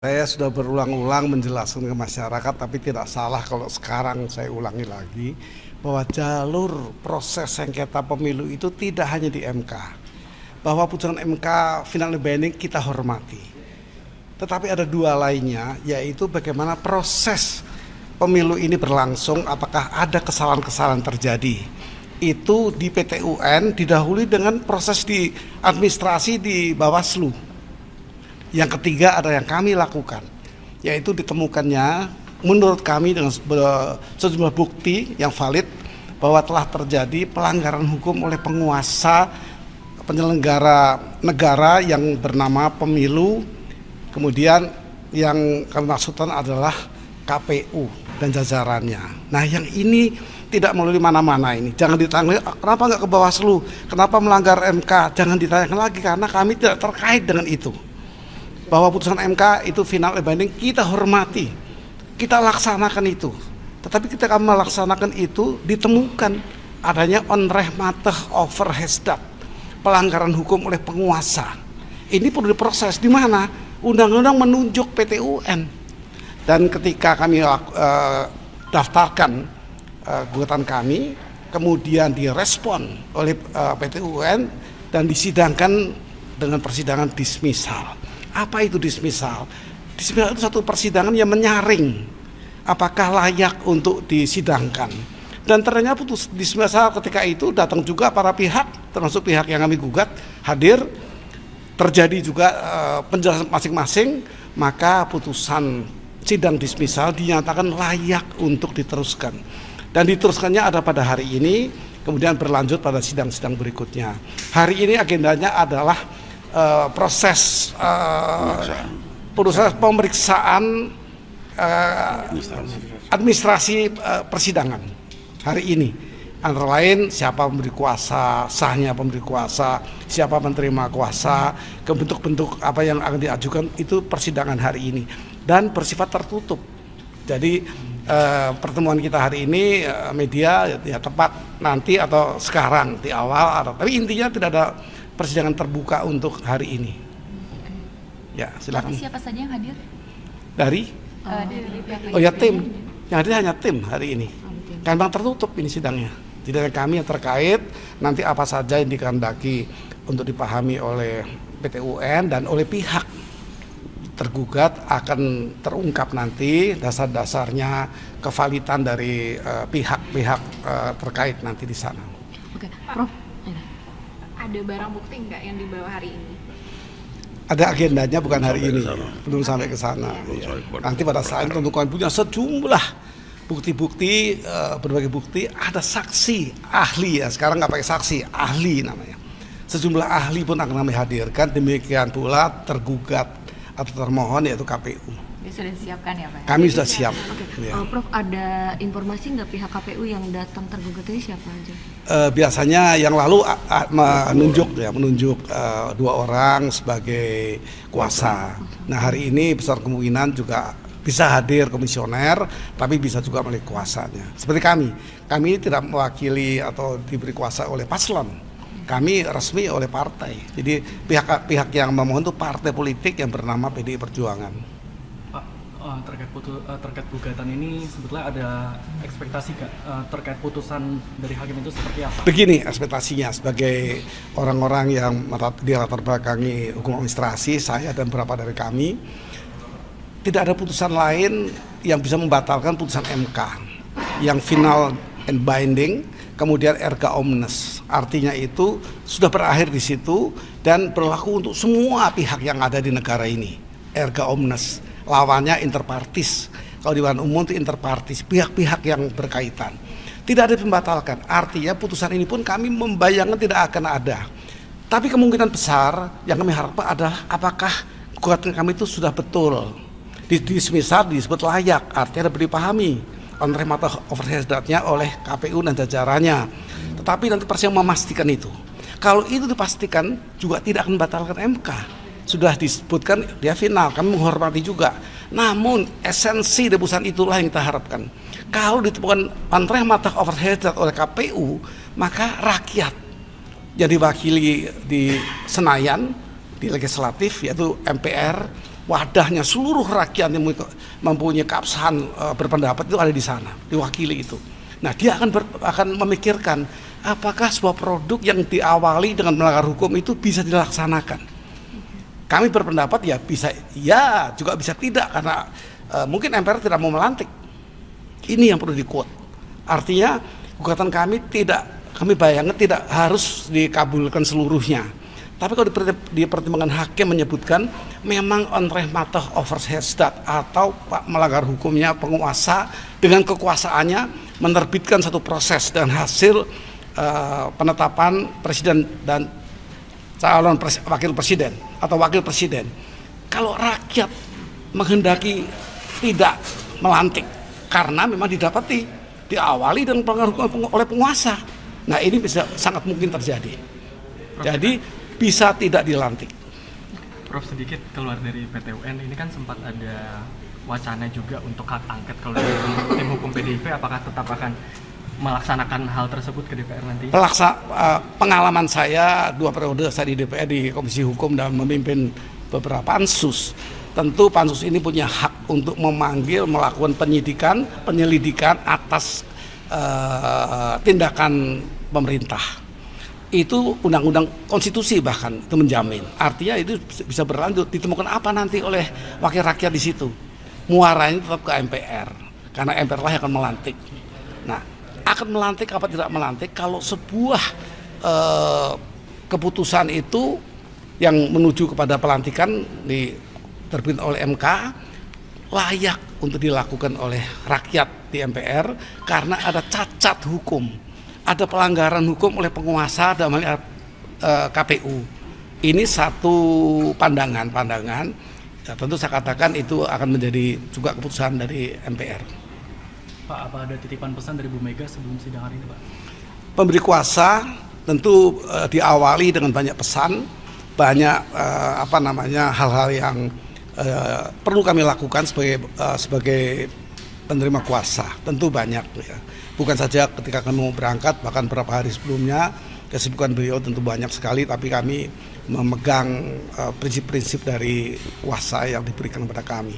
Saya sudah berulang-ulang menjelaskan ke masyarakat, tapi tidak salah kalau sekarang saya ulangi lagi, bahwa jalur proses sengketa pemilu itu tidak hanya di MK. Bahwa putusan MK final and binding kita hormati. Tetapi ada dua lainnya, yaitu bagaimana proses pemilu ini berlangsung, apakah ada kesalahan-kesalahan terjadi. Itu di PT UN didahului dengan proses di administrasi di Bawaslu. Yang ketiga ada yang kami lakukan, yaitu ditemukannya menurut kami dengan sejumlah bukti yang valid bahwa telah terjadi pelanggaran hukum oleh penguasa penyelenggara negara yang bernama pemilu, kemudian yang kami maksudkan adalah KPU dan jajarannya. Nah, yang ini tidak melalui mana-mana ini. Jangan ditanya, kenapa nggak ke Bawaslu? Kenapa melanggar MK? Jangan ditanyakan lagi karena kami tidak terkait dengan itu. Bahwa putusan MK itu final and binding, kita hormati. Kita laksanakan itu. Tetapi ketika melaksanakan itu ditemukan adanya onrechtmatig overhesdat, pelanggaran hukum oleh penguasa. Ini perlu diproses di mana? Undang-undang menunjuk PT UN. Dan ketika kami daftarkan gugatan kami, kemudian direspon oleh PT UN dan disidangkan dengan persidangan dismisal. Apa itu dismisal? Dismisal itu satu persidangan yang menyaring apakah layak untuk disidangkan. Dan ternyata putus dismisal ketika itu datang juga para pihak, termasuk pihak yang kami gugat, hadir, terjadi juga penjelasan masing-masing, maka putusan sidang dismisal dinyatakan layak untuk diteruskan. Dan diteruskannya ada pada hari ini, kemudian berlanjut pada sidang-sidang berikutnya. Hari ini agendanya adalah proses pemeriksaan administrasi persidangan hari ini. Antara lain siapa pemberi kuasa, sahnya pemberi kuasa, siapa penerima kuasa, bentuk-bentuk apa yang akan diajukan, itu persidangan hari ini dan bersifat tertutup. Jadi pertemuan kita hari ini media ya tepat nanti atau sekarang di awal, tapi intinya tidak ada persidangan terbuka untuk hari ini. Ya, silakan. Siapa saja yang hadir? Dari pihak oh ya, tim. Yang hadir hanya tim hari ini. Kan memang tertutup ini sidangnya. Tidak ada kami yang terkait, nanti apa saja yang dikehendaki untuk dipahami oleh PT UN dan oleh pihak tergugat akan terungkap nanti dasar-dasarnya, kevalitan dari pihak-pihak terkait nanti di sana. Oke, Prof. Ada barang bukti nggak yang dibawa hari ini? Ada agendanya, bukan hari ini, belum sampai ke sana. Ya. Nanti pada saat itu tentu kami punya sejumlah bukti-bukti, berbagai bukti, ada saksi, ahli ya, sekarang nggak pakai saksi, ahli namanya. Sejumlah ahli pun akan kami hadirkan, demikian pula tergugat atau termohon yaitu KPU. Dia sudah disiapkan ya Pak? Kami sudah siap. Okay. Ya. Prof, ada informasi nggak pihak KPU yang datang tergugat ini siapa aja? Biasanya yang lalu menunjuk dua orang sebagai kuasa. Nah, hari ini besar kemungkinan juga bisa hadir komisioner, tapi bisa juga oleh kuasanya. Seperti kami tidak mewakili atau diberi kuasa oleh paslon. Kami resmi oleh partai. Jadi pihak yang memohon itu partai politik yang bernama PDI Perjuangan. Pak, terkait gugatan ini sebetulnya ada ekspektasi terkait putusan dari hakim itu seperti apa? Begini ekspektasinya, sebagai orang-orang yang di latar belakangi hukum administrasi, saya dan beberapa dari kami, tidak ada putusan lain yang bisa membatalkan putusan MK yang final and binding, kemudian erga omnes. Artinya itu sudah berakhir di situ dan berlaku untuk semua pihak yang ada di negara ini. Erga omnes, lawannya interpartis. Kalau di badan umum itu interpartis, pihak-pihak yang berkaitan. Tidak ada pembatalkan. Artinya putusan ini pun kami membayangkan tidak akan ada. Tapi kemungkinan besar yang kami harapkan adalah apakah gugatan kami itu sudah betul. Dismisal disebut layak, artinya dapat dipahami onrechtmatig overhesdatnya oleh KPU dan jajarannya. Tetapi nanti persidangan memastikan itu. Kalau itu dipastikan juga tidak akan membatalkan MK. Sudah disebutkan dia final, kami menghormati juga. Namun esensi dari putusan itulah yang kita harapkan. Kalau ditemukan onrechtmatig overhesdat oleh KPU, maka rakyat yang diwakili di Senayan, di legislatif yaitu MPR, wadahnya seluruh rakyat yang mempunyai keabsahan berpendapat itu ada di sana, diwakili itu. Nah, dia akan memikirkan apakah sebuah produk yang diawali dengan melanggar hukum itu bisa dilaksanakan. Kami berpendapat ya bisa, ya juga bisa tidak, karena mungkin MPR tidak mau melantik. Ini yang perlu di-quote. Artinya gugatan kami bayangkan tidak harus dikabulkan seluruhnya. Tapi kalau di pertimbangan hakim menyebutkan memang onreh matah overhesdat atau melanggar hukumnya penguasa dengan kekuasaannya menerbitkan satu proses dengan hasil penetapan presiden dan calon wakil presiden atau wakil presiden. Kalau rakyat menghendaki tidak melantik karena memang didapati diawali dengan pelanggaran hukum oleh penguasa, nah ini bisa sangat mungkin terjadi. Jadi bisa tidak dilantik. Prof, sedikit keluar dari PT UN, ini kan sempat ada wacana juga untuk hak angket. Kalau dari tim hukum PDIP, apakah tetap akan melaksanakan hal tersebut ke DPR nanti? Pengalaman saya 2 periode saya di DPR di Komisi Hukum dan memimpin beberapa pansus. Tentu pansus ini punya hak untuk memanggil, melakukan penyelidikan atas tindakan pemerintah. Itu undang-undang konstitusi bahkan itu menjamin. Artinya itu bisa berlanjut, ditemukan apa nanti oleh wakil rakyat di situ. Muaranya tetap ke MPR, karena MPR lah yang akan melantik. Nah, akan melantik apa tidak melantik kalau sebuah keputusan itu yang menuju kepada pelantikan diterbitkan oleh MK layak untuk dilakukan oleh rakyat di MPR karena ada cacat hukum, ada pelanggaran hukum oleh penguasa dalam hal KPU. Ini satu pandangan. Ya, tentu saya katakan itu akan menjadi juga keputusan dari MPR. Pak, apa ada titipan pesan dari Bu Mega sebelum sidang hari ini, Pak? Pemberi kuasa tentu diawali dengan banyak pesan, banyak hal-hal yang perlu kami lakukan sebagai penerima kuasa. Tentu banyak ya. Bukan saja ketika kami mau berangkat, bahkan beberapa hari sebelumnya kesibukan beliau tentu banyak sekali, tapi kami memegang prinsip-prinsip dari kuasa yang diberikan kepada kami.